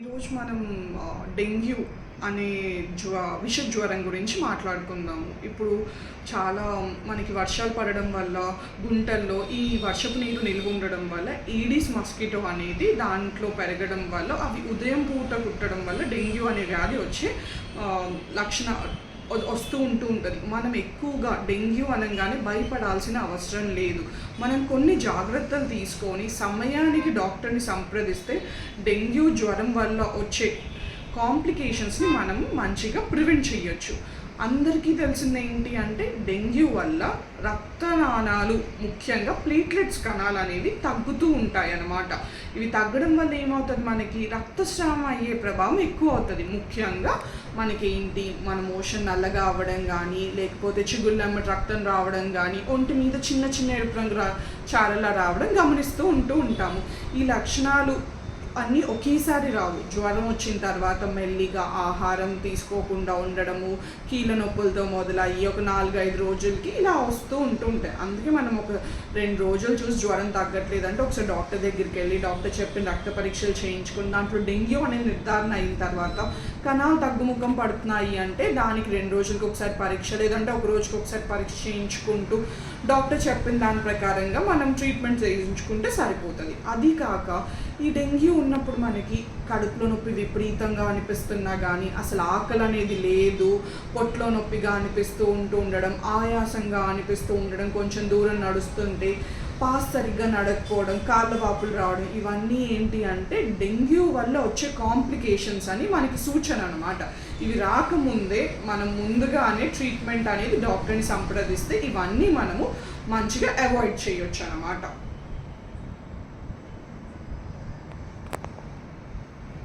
ఈరోజు మనం డెంగ్యూ అనే విష జ్వరం గురించి మాట్లాడుకుందాము. ఇప్పుడు చాలా మనకి వర్షాలు పడడం వల్ల గుంటల్లో ఈ వర్షపు నీరు నిల్వ ఉండడం వల్ల ఈడిస్ మస్కిటో అనేది దాంట్లో పెరగడం వల్ల అవి ఉదయం పూట కుట్టడం వల్ల డెంగ్యూ అనే వ్యాధి వచ్చే లక్షణ వస్తూ ఉంటుంది. మనం ఎక్కువగా డెంగ్యూ అనగానే భయపడాల్సిన అవసరం లేదు. మనం కొన్ని జాగ్రత్తలు తీసుకొని సమయానికి డాక్టర్ని సంప్రదిస్తే డెంగ్యూ జ్వరం వల్ల వచ్చే కాంప్లికేషన్స్ని మనం మంచిగా ప్రివెంట్ చేయొచ్చు. అందరికీ తెలిసింది ఏంటి అంటే డెంగ్యూ వల్ల రక్తనాళాలు ముఖ్యంగా ప్లేట్లెట్స్ కణాలు అనేవి తగ్గుతూ ఉంటాయి అన్నమాట. ఇవి తగ్గడం వల్ల ఏమవుతుంది, మనకి రక్తస్రావం అయ్యే ప్రభావం ఎక్కువ అవుతుంది. ముఖ్యంగా మనకి ఏంటి, మన మోషన్ నల్లగా అవ్వడం కానీ, లేకపోతే చిగుళ్ళెమ్మటి రక్తం రావడం కానీ, ఒంటి మీద చిన్న చిన్న ఎరుపు రంగు చారలా రావడం గమనిస్తూ ఉంటాము. ఈ లక్షణాలు అన్నీ ఒకేసారి రావు. జ్వరం వచ్చిన తర్వాత మెల్లిగా ఆహారం తీసుకోకుండా ఉండడము, కీళ్ళ నొప్పులతో మొదలయ్యి ఒక 4-5 రోజులకి ఇలా వస్తూ ఉంటాయి. అందుకే మనం ఒక 2 రోజులు చూసి జ్వరం తగ్గట్లేదంటే ఒకసారి డాక్టర్ దగ్గరికి వెళ్ళి డాక్టర్ చెప్పిన రక్త పరీక్షలు చేయించుకుని దాంట్లో డెంగ్యూ అనే నిర్ధారణ అయిన తర్వాత కణాలు తగ్గుముఖం పడుతున్నాయి అంటే దానికి 2 రోజులకి ఒకసారి పరీక్ష, లేదంటే ఒక రోజుకి ఒకసారి పరీక్ష చేయించుకుంటూ డాక్టర్ చెప్పిన దాని ప్రకారంగా మనం ట్రీట్మెంట్ చేయించుకుంటే సరిపోతుంది. అది కాక ఈ డెంగ్యూ ఉన్నప్పుడు మనకి కడుపులో నొప్పి విపరీతంగా అనిపిస్తున్నా కానీ, అసలు ఆకలి అనేది లేదు, పొట్లో నొప్పిగా అనిపిస్తూ ఉండడం, ఆయాసంగా అనిపిస్తూ ఉండడం, కొంచెం దూరం నడుస్తుంటే పాస్ సరిగ్గా నడకపోవడం, కాళ్ళ వాపులు రావడం, ఇవన్నీ ఏంటి అంటే డెంగ్యూ వల్ల వచ్చే కాంప్లికేషన్స్ అని మనకి సూచన అనమాట. ఇవి రాకముందే మనం ముందుగానే ట్రీట్మెంట్ అనేది డాక్టర్ని సంప్రదిస్తే ఇవన్నీ మనము మంచిగా అవాయిడ్ చేయొచ్చు అన్నమాట.